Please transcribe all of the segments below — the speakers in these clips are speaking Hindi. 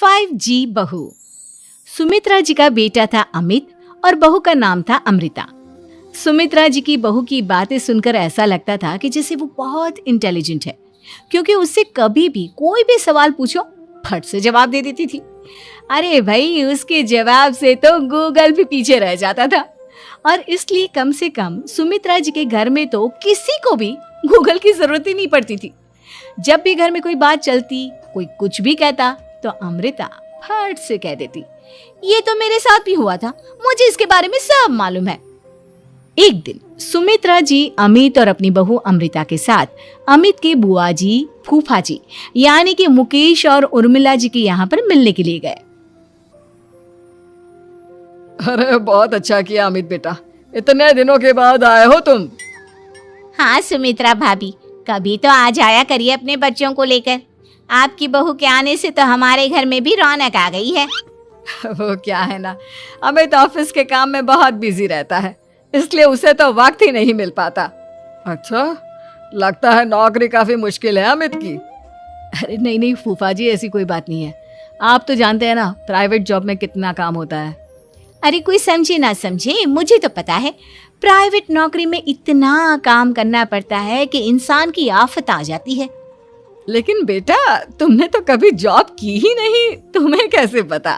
5G बहू। सुमित्रा जी का बेटा था अमित और बहू का नाम था अमृता। सुमित्रा जी की बहू की बातें सुनकर ऐसा लगता था कि जैसे वो बहुत इंटेलिजेंट है, क्योंकि उससे कभी भी कोई भी सवाल पूछो फट से जवाब दे देती थी। अरे भाई, उसके जवाब से तो गूगल भी पीछे रह जाता था। और इसलिए कम से कम सुमित्रा जी के घर में तो किसी को भी गूगल की जरूरत ही नहीं पड़ती थी। जब भी घर में कोई बात चलती, कोई कुछ भी कहता, तो अमृता फट से कह देती, ये तो मेरे साथ भी हुआ था, मुझे इसके बारे में सब मालूम है। एक दिन सुमित्रा जी अमित और अपनी बहू अमृता के साथ अमित के बुआ जी, फूफा जी यानी कि मुकेश और उर्मिला जी के यहाँ पर मिलने के लिए गए। अरे बहुत अच्छा किया अमित बेटा, इतने दिनों के बाद आए हो तुम। हाँ सुमित्रा भाभी, कभी तो आ जाया करिए अपने बच्चों को लेकर। आपकी बहू के आने से तो हमारे घर में भी रौनक आ गई है। वो क्या है ना, अमित ऑफिस के काम में बहुत बिजी रहता है, इसलिए उसे तो वक्त ही नहीं मिल पाता। अच्छा, लगता है नौकरी काफी मुश्किल है अमित की। अरे नहीं नहीं फूफा जी, ऐसी कोई बात नहीं है। आप तो जानते हैं ना प्राइवेट जॉब में कितना काम होता है। अरे कोई समझे ना समझे, मुझे तो पता है प्राइवेट नौकरी में इतना काम करना पड़ता है कि इंसान की आफत आ जाती है। लेकिन बेटा, तुमने तो कभी जॉब की ही नहीं, तुम्हें कैसे पता?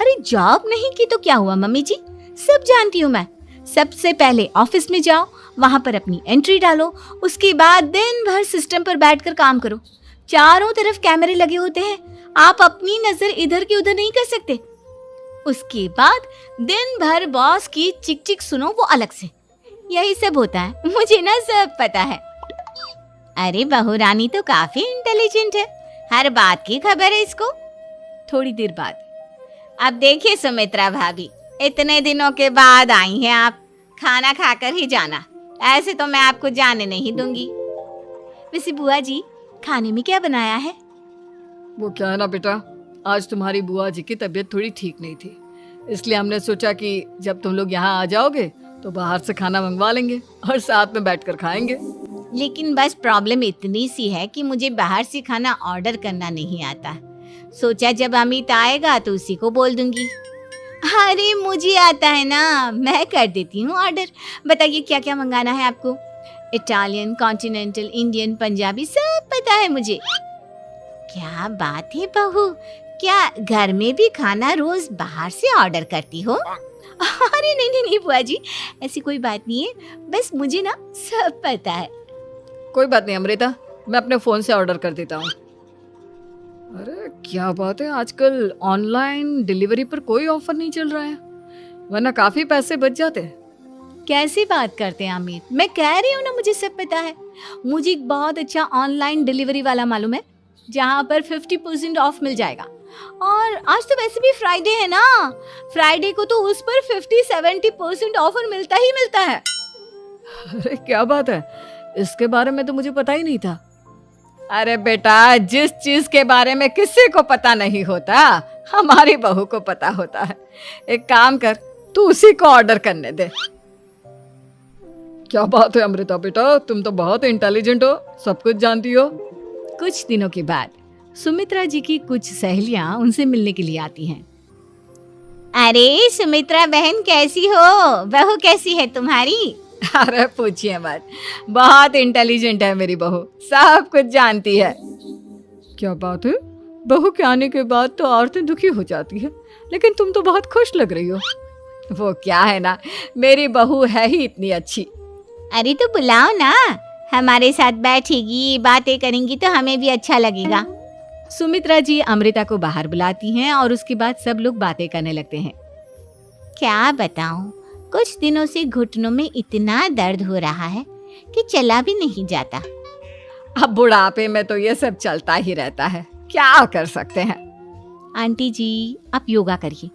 अरे जॉब नहीं की तो क्या हुआ मम्मी जी, सब जानती हूँ मैं। सबसे पहले ऑफिस में जाओ, वहां पर अपनी एंट्री डालो, उसके बाद दिन भर सिस्टम पर बैठकर काम करो। चारों तरफ कैमरे लगे होते हैं, आप अपनी नजर इधर की उधर नहीं कर सकते। उसके बाद दिन भर बॉस की चिक चिक सुनो, वो अलग से। यही सब होता है, मुझे ना सब पता है। अरे बहू रानी तो काफी इंटेलिजेंट है, हर बात की खबर है इसको। थोड़ी देर बाद, अब देखिए सुमित्रा भाभी, इतने दिनों के बाद आई हैं आप, खाना खाकर ही जाना, ऐसे तो मैं आपको जाने नहीं दूंगी। वैसे बुआ जी, खाने में क्या बनाया है? वो क्या है ना बेटा, आज तुम्हारी बुआ जी की तबीयत थोड़ी ठीक नहीं थी, इसलिए हमने सोचा कि जब तुम लोग यहाँ आ जाओगे तो बाहर से खाना मंगवा लेंगे और साथ में बैठकर खाएंगे। लेकिन बस प्रॉब्लम इतनी सी है कि मुझे बाहर से खाना ऑर्डर करना नहीं आता। सोचा जब अमित आएगा तो उसी को बोल दूंगी। अरे मुझे आता है ना, मैं कर देती हूँ ऑर्डर। बताइए क्या क्या मंगाना है आपको? इटालियन, कॉन्टिनेंटल, इंडियन, पंजाबी, सब पता है मुझे। क्या बात है बहू, क्या घर में भी खाना रोज बाहर से ऑर्डर करती हो? अरे नहीं नहीं नहीं बुआ जी, ऐसी कोई बात नहीं है, बस मुझे ना सब पता है। कोई बात नहीं अमृता, मैं अपने फोन से ऑर्डर कर देता हूँ। अरे क्या बात है, आजकल ऑनलाइन डिलीवरी पर कोई ऑफर नहीं चल रहा है, वरना काफी पैसे बच जाते हैं। कैसी बात करते हैं अमित, मैं कह रही हूँ ना मुझे सब पता है। मुझे एक बहुत अच्छा ऑनलाइन डिलीवरी वाला मालूम है, जहाँ पर 50% ऑफ मिल जाएगा। और आज तो वैसे भी फ्राइडे है ना, फ्राइडे को तो उस पर 50-70% ऑफर मिलता ही मिलता है। अरे क्या बात है, इसके बारे में तो मुझे पता ही नहीं था। अरे बेटा, जिस चीज के बारे में किसी को पता नहीं होता, हमारी बहू को पता होता है। एक काम कर, तू उसी को ऑर्डर करने दे। क्या बात है अमृता बेटा, तुम तो बहुत इंटेलिजेंट हो, सब कुछ जानती हो। कुछ दिनों के बाद सुमित्रा जी की कुछ सहेलियां उनसे मिलने के लिए आती हैं। अरे सुमित्रा बहन कैसी हो, बहू कैसी है तुम्हारी? अरे पूछिए मत, बहुत इंटेलिजेंट है मेरी बहू, सब कुछ जानती है। क्या बात है, बहू के आने के बाद तो औरतें दुखी हो जाती है, लेकिन तुम तो बहुत खुश लग रही हो। वो क्या है ना, मेरी बहू है ही इतनी अच्छी। अरे तो बुलाओ ना, हमारे साथ बैठेगी, बातें करेंगी तो हमें भी अच्छा लगेगा। सुमित्रा जी अमृता को बाहर बुलाती हैं और उसके बाद सब लोग बातें करने लगते हैं। क्या बताऊं, कुछ दिनों से घुटनों में इतना दर्द हो रहा है कि चला भी नहीं जाता। अब बुढ़ापे में तो ये सब चलता ही रहता है, क्या कर सकते हैं। आंटी जी, आप योगा करिए,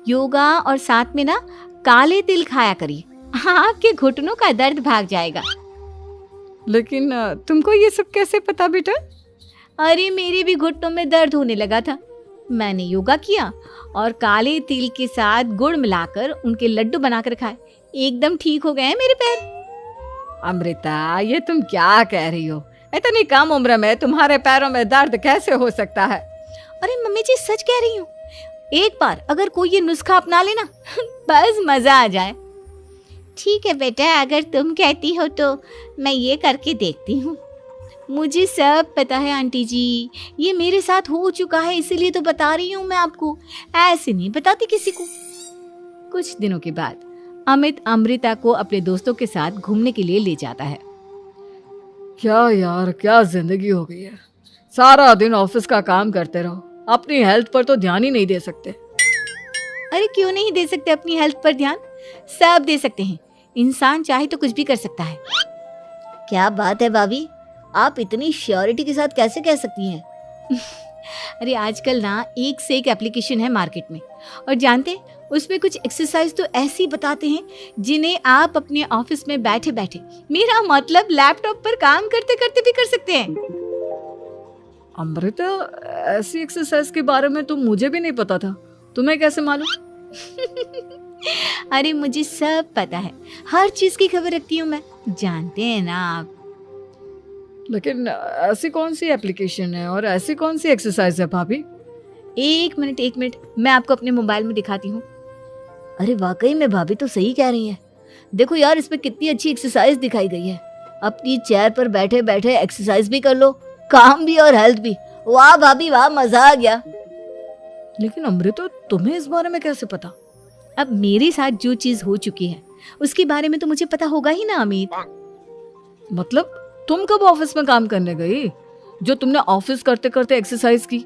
योगा और साथ में ना काले तिल खाया करिए, आपके घुटनों का दर्द भाग जाएगा। लेकिन तुमको ये सब कैसे पता बेटा? अरे मेरे भी घुटनों में दर्द होने लगा था, मैंने योगा किया और काले तिल के साथ गुड़ मिलाकर उनके लड्डू बनाकर खाए, एकदम ठीक हो गए हैं मेरे पैर। अमृता, ये तुम क्या कह रही हो? इतनी कम उम्र में तुम्हारे पैरों में दर्द कैसे हो सकता है? अरे मम्मी जी सच कह रही हूँ, एक बार अगर कोई ये नुस्खा अपना लेना बस मजा आ जाए। ठीक है बेटा, अगर तुम कहती हो तो मैं ये करके देखती हूँ। मुझे सब पता है आंटी जी, ये मेरे साथ हो चुका है, इसीलिए तो बता रही हूँ मैं आपको, ऐसे नहीं बताती किसी को। कुछ दिनों के बाद अमित अमृता को अपने दोस्तों के साथ घूमने के लिए ले जाता है। क्या यार, क्या जिंदगी हो गई है। सारा दिन ऑफिस का काम करते रहो, अपनी हेल्थ पर तो ध्यान ही नहीं दे सकते। अरे क्यों नहीं दे सकते अपनी हेल्थ पर ध्यान, सब दे सकते हैं। इंसान चाहे तो कुछ भी कर सकता है। क्या बात है भाभी, आप इतनी श्योरिटी के साथ कैसे कह सकती हैं? अरे आजकल ना एक से एक एप्लीकेशन है मार्केट में, और जानते उसमें कुछ एक्सरसाइज तो ऐसी बताते हैं जिन्हें आप अपने ऑफिस में बैठे बैठे, मेरा मतलब लैपटॉप पर काम करते करते भी कर सकते हैं। अमृता, ऐसी एक्सरसाइज के बारे में तो मुझे भी नहीं पता था, तुम्हें कैसे मालूम? अरे मुझे सब पता है, हर चीज की खबर रखती हूँ मैं, जानते हैं ना आप। लेकिन ऐसी कौन सी एप्लीकेशन है और ऐसी कौन सी एक्सरसाइज है भाभी? एक मिनट, मैं आपको अपने मोबाइल में दिखाती हूँ। अरे वाकई में भाभी तो सही कह रही हैं। देखो यार, इसमें कितनी अच्छी एक्सरसाइज दिखाई गई है। अपनी चेयर पर बैठे बैठे एक्सरसाइज भी कर लो, काम भी और हेल्थ भी। वाह भाभी वाह, मजा आ गया। लेकिन अमृता, तुम्हें इस बारे में कैसे पता? अब मेरे साथ जो चीज हो चुकी है उसके बारे में तो मुझे पता होगा ही ना अमित। मतलब तुम कब ऑफिस में काम करने गई जो तुमने ऑफिस करते करते एक्सरसाइज की?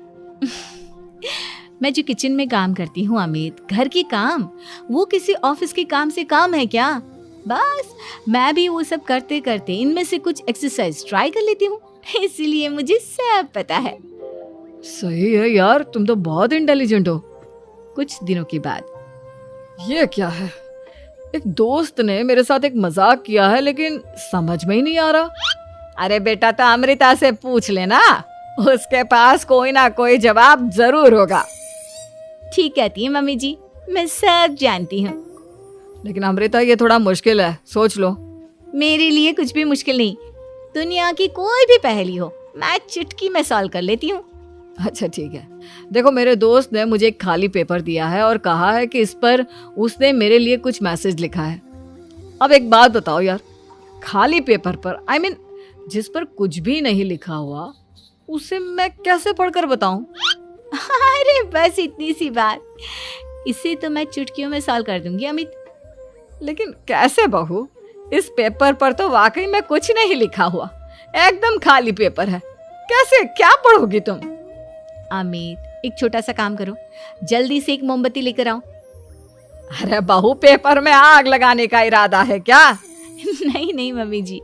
मैं जो किचन में काम करती हूँ अमित, घर के काम, वो किसी ऑफिस के काम से काम है क्या? बस मैं भी वो सब करते करते इनमें से कुछ एक्सरसाइज ट्राई कर लेती हूँ, इसीलिए मुझे सब पता है। सही है यार, तुम तो बहुत इंटेलिजेंट हो। कुछ दिनों के बाद ये क्या है, एक दोस्त ने मेरे साथ एक मजाक किया है लेकिन समझ में ही नहीं आ रहा। अरे बेटा, तो अमृता से पूछ लेना, उसके पास कोई ना कोई जवाब जरूर होगा। ठीक कहती है मम्मी जी, मैं सब जानती हूँ। लेकिन अमृता, ये थोड़ा मुश्किल है, सोच लो। मेरे लिए कुछ भी मुश्किल नहीं, दुनिया की कोई भी पहेली हो मैं चुटकी में सॉल्व कर लेती हूँ। अच्छा ठीक है, देखो मेरे दोस्त ने मुझे एक खाली पेपर दिया है और कहा है कि इस पर उसने मेरे लिए कुछ मैसेज लिखा है। अब एक बात बताओ यार, खाली पेपर पर, I mean, जिस पर कुछ भी नहीं लिखा हुआ, उसे मैं कैसे पढ़कर बताऊं? अरे बस इतनी सी बात, इसे तो मैं चुटकियों में सॉल्व कर दूंगी अमित। लेकिन कैसे बहू, इस पेपर पर तो वाकई में कुछ नहीं लिखा हुआ, एकदम खाली पेपर है, कैसे, क्या पढ़ोगी तुम? अमित, एक छोटा सा काम करो, जल्दी से एक मोमबत्ती लेकर आओ। अरे बहू, पेपर में आग लगाने का इरादा है क्या? नहीं मम्मी जी,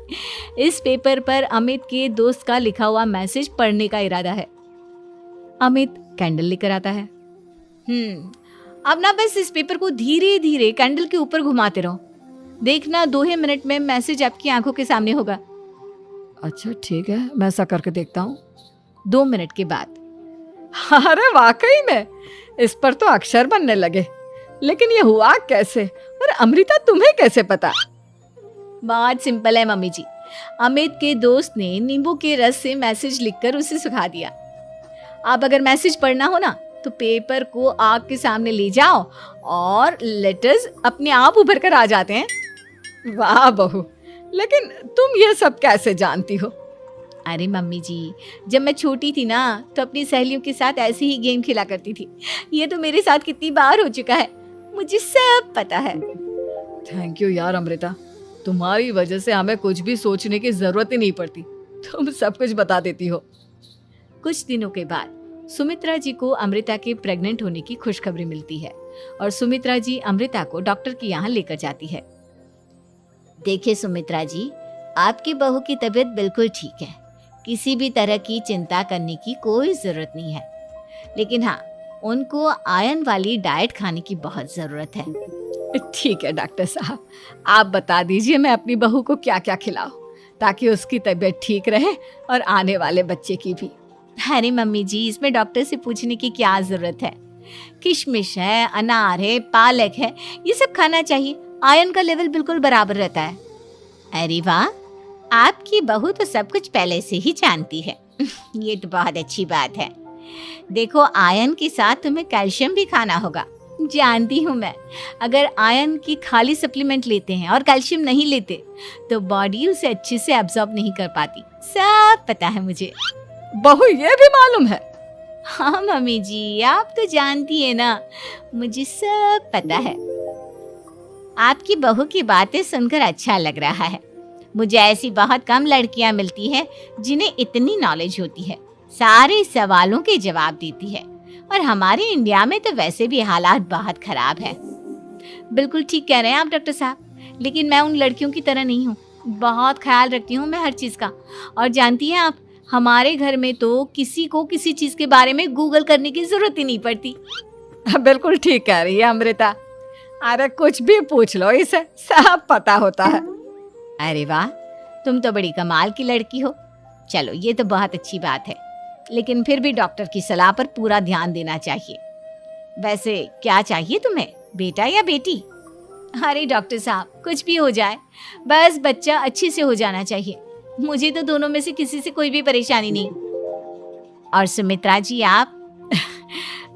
इस पेपर पर अमित के दोस्त का लिखा हुआ मैसेज पढ़ने का इरादा है। अमित कैंडल लेकर आता है। अब ना बस इस पेपर को धीरे धीरे कैंडल के ऊपर घुमाते रहो, देखना 2 ही मिनट में मैसेज आपकी आंखों के सामने होगा। अच्छा ठीक है, मैं ऐसा करके देखता हूँ। 2 मिनट के बाद, अरे वाकई में इस पर तो अक्षर बनने लगे, लेकिन ये हुआ कैसे? और अमृता, तुम्हें कैसे पता? बहुत सिंपल है मम्मी जी, अमित के दोस्त ने नींबू के रस से मैसेज लिखकर उसे सुखा दिया। आप अगर मैसेज पढ़ना हो ना तो पेपर को आग के सामने ले जाओ और लेटर्स अपने आप उभर कर आ जाते हैं। वाह बहू, लेकिन तुम ये सब कैसे जानती हो? अरे मम्मी जी, जब मैं छोटी थी ना तो अपनी सहेलियों के साथ ऐसे ही गेम खेला करती थी। ये तो मेरे साथ कितनी बार हो चुका है, मुझे सब पता है। थैंक यू यार अमृता, तुम्हारी वजह से हमें कुछ भी सोचने की जरूरत ही नहीं पड़ती, तुम सब कुछ बता देती हो। कुछ दिनों के बाद सुमित्रा जी को अमृता के प्रेग्नेंट होने की खुशखबरी मिलती है और सुमित्रा जी अमृता को डॉक्टर के यहाँ लेकर जाती है। देखिए सुमित्रा जी, आपकी बहू की तबीयत बिल्कुल ठीक है, किसी भी तरह की चिंता करने की कोई जरूरत नहीं है, लेकिन हाँ, उनको आयरन वाली डाइट खाने की बहुत जरूरत है। ठीक है डॉक्टर साहब, आप बता दीजिए मैं अपनी बहू को क्या क्या खिलाऊं ताकि उसकी तबीयत ठीक रहे और आने वाले बच्चे की भी। अरे मम्मी जी, इसमें डॉक्टर से पूछने की क्या जरूरत है, किशमिश है, अनार है, पालक है, ये सब खाना चाहिए, आयरन का लेवल बिल्कुल बराबर रहता है। अरे वाह, आपकी बहू तो सब कुछ पहले से ही जानती है। ये तो बहुत अच्छी बात है। देखो, आयरन के साथ तुम्हें कैल्शियम भी खाना होगा। जानती हूँ मैं, अगर आयरन की खाली सप्लीमेंट लेते हैं और कैल्शियम नहीं लेते तो बॉडी उसे अच्छे से एब्जॉर्ब नहीं कर पाती। सब पता है मुझे। बहू ये भी मालूम है? हाँ मम्मी जी, आप तो जानती है ना, मुझे सब पता है। आपकी बहू की बातें सुनकर अच्छा लग रहा है। मुझे ऐसी बहुत कम लड़कियां मिलती हैं जिन्हें इतनी नॉलेज होती है, सारे सवालों के जवाब देती है। और हमारे इंडिया में तो वैसे भी हालात बहुत खराब है। बिल्कुल ठीक कह रहे हैं आप डॉक्टर साहब, लेकिन मैं उन लड़कियों की तरह नहीं हूँ। बहुत ख्याल रखती हूँ मैं हर चीज़ का। और जानती हैं आप, हमारे घर में तो किसी को किसी चीज़ के बारे में गूगल करने की जरूरत ही नहीं पड़ती। बिल्कुल ठीक कह रही है अमृता। अरे कुछ भी पूछ लो, इसे सब पता होता है। अरे वाह, तुम तो बड़ी कमाल की लड़की हो। चलो, ये तो बहुत अच्छी बात है, लेकिन फिर भी डॉक्टर की सलाह पर पूरा ध्यान देना चाहिए। वैसे क्या चाहिए तुम्हें, बेटा या बेटी? अरे डॉक्टर साहब, कुछ भी हो जाए, बस बच्चा अच्छे से हो जाना चाहिए। मुझे तो दोनों में से किसी से कोई भी परेशानी नहीं। और सुमित्रा जी, आप?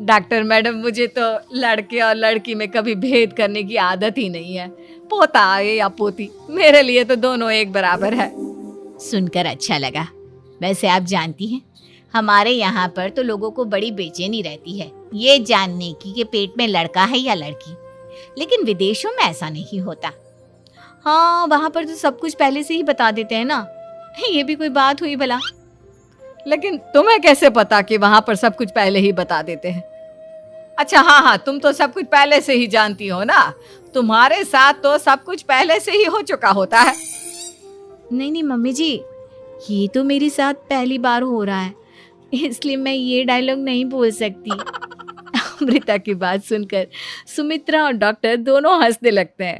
डॉक्टर मैडम, मुझे तो लड़के और लड़की में कभी भेद करने की आदत ही नहीं है। पोता आए या पोती, मेरे लिए तो दोनों एक बराबर है। सुनकर अच्छा लगा। वैसे आप जानती हैं, हमारे यहाँ पर तो लोगों को बड़ी बेचैनी रहती है ये जानने की कि पेट में लड़का है या लड़की, लेकिन विदेशों में ऐसा नहीं होता। हाँ, वहाँ पर तो सब कुछ पहले से ही बता देते हैं ना। ये भी कोई बात हुई भला? लेकिन तुम्हें कैसे पता कि वहां पर सब कुछ पहले ही बता देते हैं? अच्छा हाँ, तुम तो सब कुछ पहले से ही जानती हो ना। तुम्हारे साथ तो सब कुछ पहले से ही हो चुका होता है। नहीं मम्मी जी, ये तो मेरे साथ पहली बार हो रहा है, इसलिए मैं ये डायलॉग नहीं बोल सकती। अमृता की बात सुनकर सुमित्रा और डॉक्टर दोनों हंसने लगते हैं।